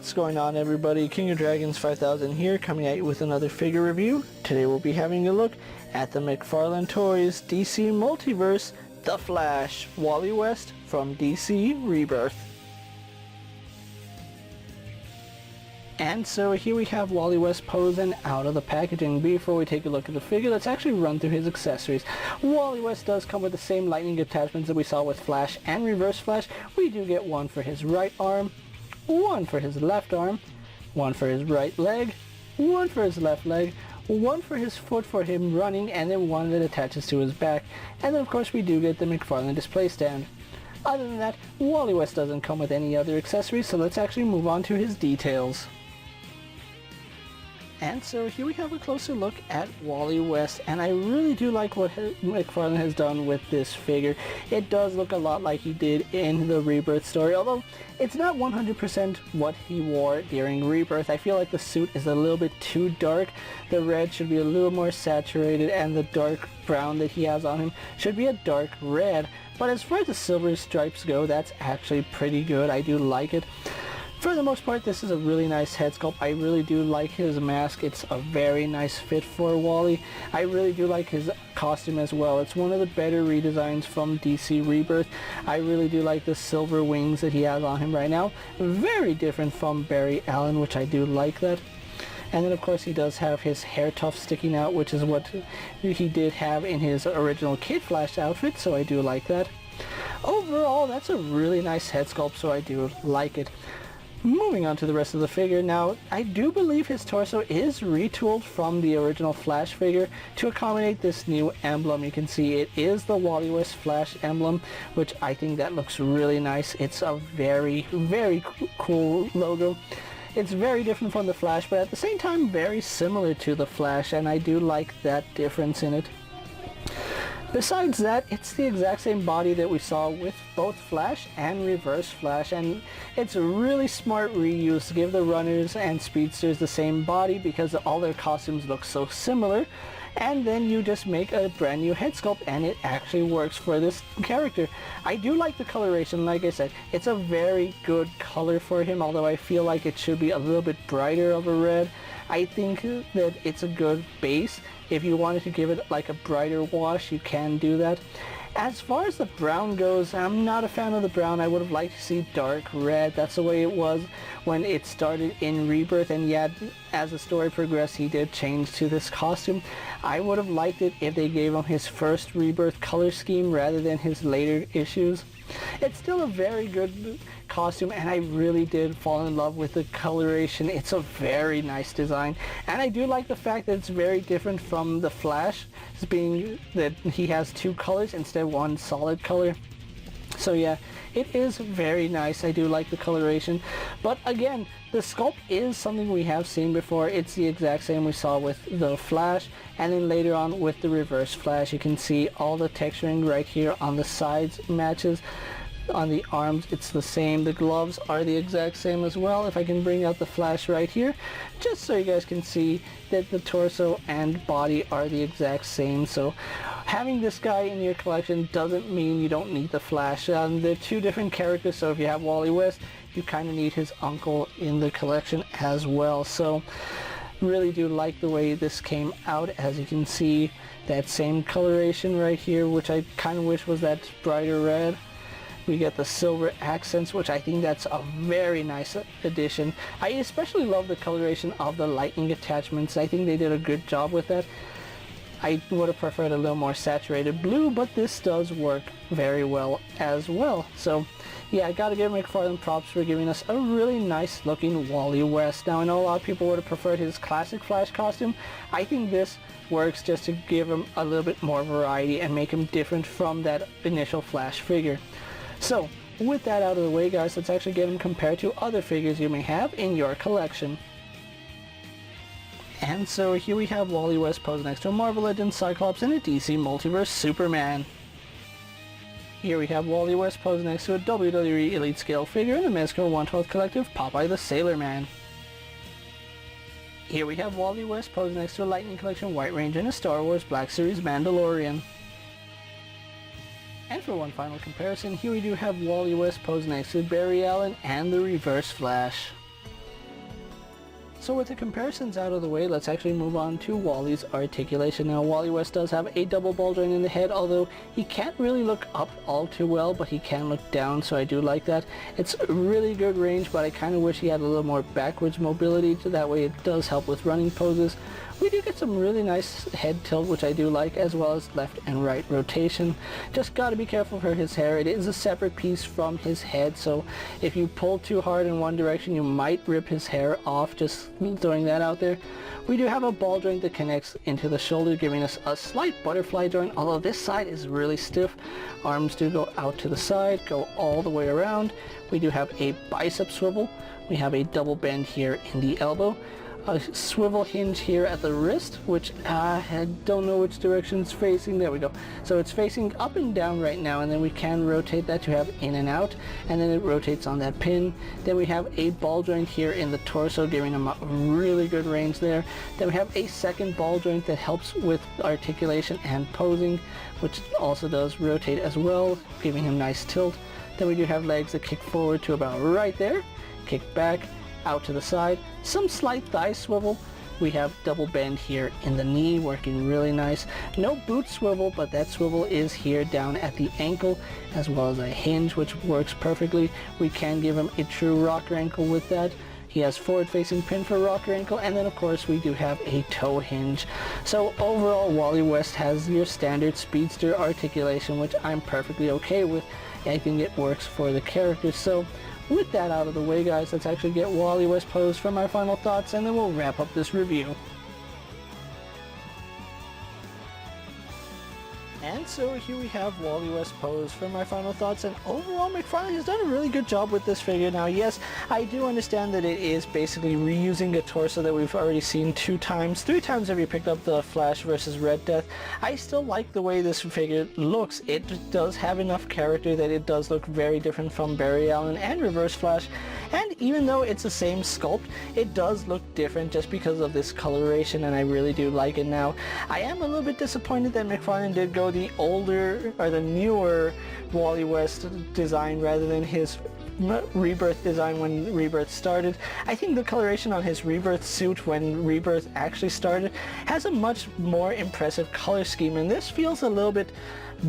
What's going on, everybody? KingofDragons 5000 here, coming at you with another figure review. Today we'll be having a look at the McFarlane Toys DC Multiverse The Flash, Wally West from DC Rebirth. And so here we have Wally West posing out of the packaging. Before we take a look at the figure, let's actually run through his accessories. Wally West does come with the same lightning attachments that we saw with Flash and Reverse Flash. We do get one for his right arm, one for his left arm, one for his right leg, one for his left leg, one for his foot for him running, and then one that attaches to his back. And then of course we do get the McFarlane display stand. Other than that, Wally West doesn't come with any other accessories, so let's actually move on to his details. And so here we have a closer look at Wally West, and I really do like what McFarlane has done with this figure. It does look a lot like he did in the Rebirth story, although it's not 100% what he wore during Rebirth. I feel like the suit is a little bit too dark. The red should be a little more saturated, and the dark brown that he has on him should be a dark red. But as far as the silver stripes go, that's actually pretty good. I do like it. For the most part, this is a really nice head sculpt. I really do like his mask. It's a very nice fit for Wally. I really do like his costume as well. It's one of the better redesigns from DC Rebirth. I really do like the silver wings that he has on him right now. Very different from Barry Allen, which I do like that. And then of course he does have his hair tufts sticking out, which is what he did have in his original Kid Flash outfit, so I do like that. Overall, that's a really nice head sculpt, so I do like it. Moving on to the rest of the figure. Now, I do believe his torso is retooled from the original Flash figure to accommodate this new emblem. You can see it is the Wally West Flash emblem, which I think that looks really nice. It's a very, very cool logo. It's very different from the Flash, but at the same time very similar to the Flash, and I do like that difference in it. Besides that, it's the exact same body that we saw with both Flash and Reverse Flash, and it's a really smart reuse to give the runners and speedsters the same body because all their costumes look so similar, and then you just make a brand new head sculpt and it actually works for this character. I do like the coloration. Like I said, it's a very good color for him, although I feel like it should be a little bit brighter of a red. I think that it's a good base. If you wanted to give it like a brighter wash, you can do that. As far as the brown goes, I'm not a fan of the brown. I would have liked to see dark red. That's the way it was when it started in Rebirth, and yet as the story progressed he did change to this costume. I would have liked it if they gave him his first Rebirth color scheme rather than his later issues. It's still a very good costume, and I really did fall in love with the coloration. It's a very nice design, and I do like the fact that it's very different from the Flash, being that he has two colors instead of one solid color. So yeah, it is very nice. I do like the coloration, but again, the sculpt is something we have seen before. It's the exact same we saw with the Flash, and then later on with the Reverse Flash. You can see all the texturing right here on the sides matches. On the arms it's the same. The gloves are the exact same as well. If I can bring out the Flash right here, just so you guys can see that the torso and body are the exact same. So having this guy in your collection doesn't mean you don't need the Flash. They're two different characters, so if you have Wally West, you kind of need his uncle in the collection as well. So really do like the way this came out. As you can see, that same coloration right here, which I kind of wish was that brighter red. We get the silver accents, which I think that's a very nice addition. I especially love the coloration of the lightning attachments. I think they did a good job with that. I would have preferred a little more saturated blue, but this does work very well as well. So yeah, I gotta give McFarlane props for giving us a really nice looking Wally West. Now I know a lot of people would have preferred his classic Flash costume. I think this works just to give him a little bit more variety and make him different from that initial Flash figure. So with that out of the way, guys, let's actually get him compared to other figures you may have in your collection. And so here we have Wally West posed next to a Marvel Legends Cyclops and a DC Multiverse Superman. Here we have Wally West posed next to a WWE Elite Scale figure in the Mezco 1/12 Collective Popeye the Sailor Man. Here we have Wally West posed next to a Lightning Collection White Ranger and a Star Wars Black Series Mandalorian. And for one final comparison, here we do have Wally West posed next to Barry Allen and the Reverse Flash. so with the comparisons out of the way, let's actually move on to Wally's articulation. Now, Wally West does have a double ball joint in the head, although he can't really look up all too well, but he can look down, so I do like that. It's really good range, but I kind of wish he had a little more backwards mobility, so that way it does help with running poses. We do get some really nice head tilt, which I do like, as well as left and right rotation. Just gotta be careful for his hair. It is a separate piece from his head, so if you pull too hard in one direction, you might rip his hair off, just throwing that out there. We do have a ball joint that connects into the shoulder, giving us a slight butterfly joint, although this side is really stiff. Arms do go out to the side, go all the way around. We do have a bicep swivel. We have a double bend here in the elbow. A swivel hinge here at the wrist, which I don't know which direction it's facing. There we go. So it's facing up and down right now, and then we can rotate that to have in and out, and then it rotates on that pin. Then we have a ball joint here in the torso, giving him a really good range there. Then we have a second ball joint that helps with articulation and posing, which also does rotate as well, giving him nice tilt. Then we do have legs that kick forward to about right there, kick back, out to the side, some slight thigh swivel. We have double bend here in the knee, working really nice. No boot swivel, but that swivel is here down at the ankle, as well as a hinge, which works perfectly. We can give him a true rocker ankle with that. He has forward facing pin for rocker ankle, and then of course we do have a toe hinge. So overall, Wally West has your standard speedster articulation, which I'm perfectly okay with. I think it works for the character. So with that out of the way, guys, let's actually get Wally West posed for my final thoughts, and then we'll wrap up this review. And so here we have Wally West posed for my final thoughts, and overall McFarlane has done a really good job with this figure. Now yes, I do understand that it is basically reusing a torso that we've already seen 2 times. 3 times have you picked up the Flash versus Red Death. I still like the way this figure looks. It does have enough character that it does look very different from Barry Allen and Reverse Flash, and even though it's the same sculpt, it does look different just because of this coloration, and I really do like it now. I am a little bit disappointed that McFarlane did go the older or the newer Wally West design rather than his Rebirth design when Rebirth started. I think the coloration on his Rebirth suit when Rebirth actually started has a much more impressive color scheme, and this feels a little bit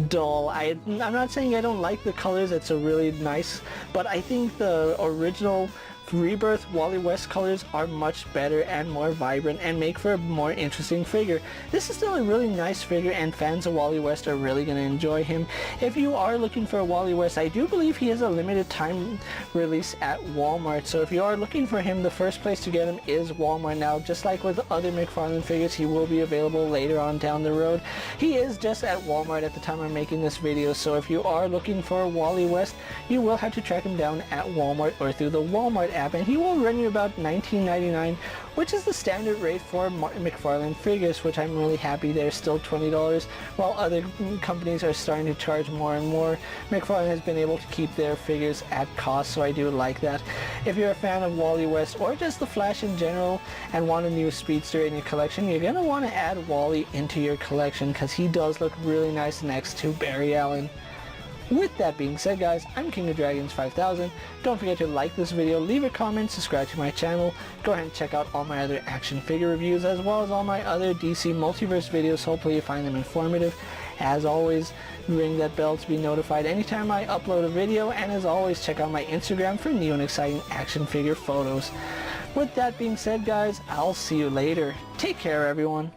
dull. I'm not saying I don't like the colors, it's a really nice, but I think the original Rebirth Wally West colors are much better and more vibrant and make for a more interesting figure. This is still a really nice figure, and fans of Wally West are really going to enjoy him. If you are looking for a Wally West, I do believe he is a limited time release at Walmart, so if you are looking for him, the first place to get him is Walmart. Now, just like with other McFarlane figures, he will be available later on down the road. He is just at Walmart at the time I'm making this video, so if you are looking for a Wally West, you will have to track him down at Walmart or through the Walmart app, and he will run you about $19.99, which is the standard rate for McFarlane figures, which I'm really happy they're still $20, while other companies are starting to charge more and more. McFarlane has been able to keep their figures at cost, so I do like that. If you're a fan of Wally West or just the Flash in general and want a new speedster in your collection, you're going to want to add Wally into your collection because he does look really nice next to Barry Allen. With that being said, guys, I'm KingofDragons 5000. Don't forget to like this video, leave a comment, subscribe to my channel. Go ahead and check out all my other action figure reviews as well as all my other DC Multiverse videos. Hopefully you find them informative. As always, ring that bell to be notified anytime I upload a video, and as always, check out my Instagram for new and exciting action figure photos. With that being said, guys, I'll see you later. Take care, everyone.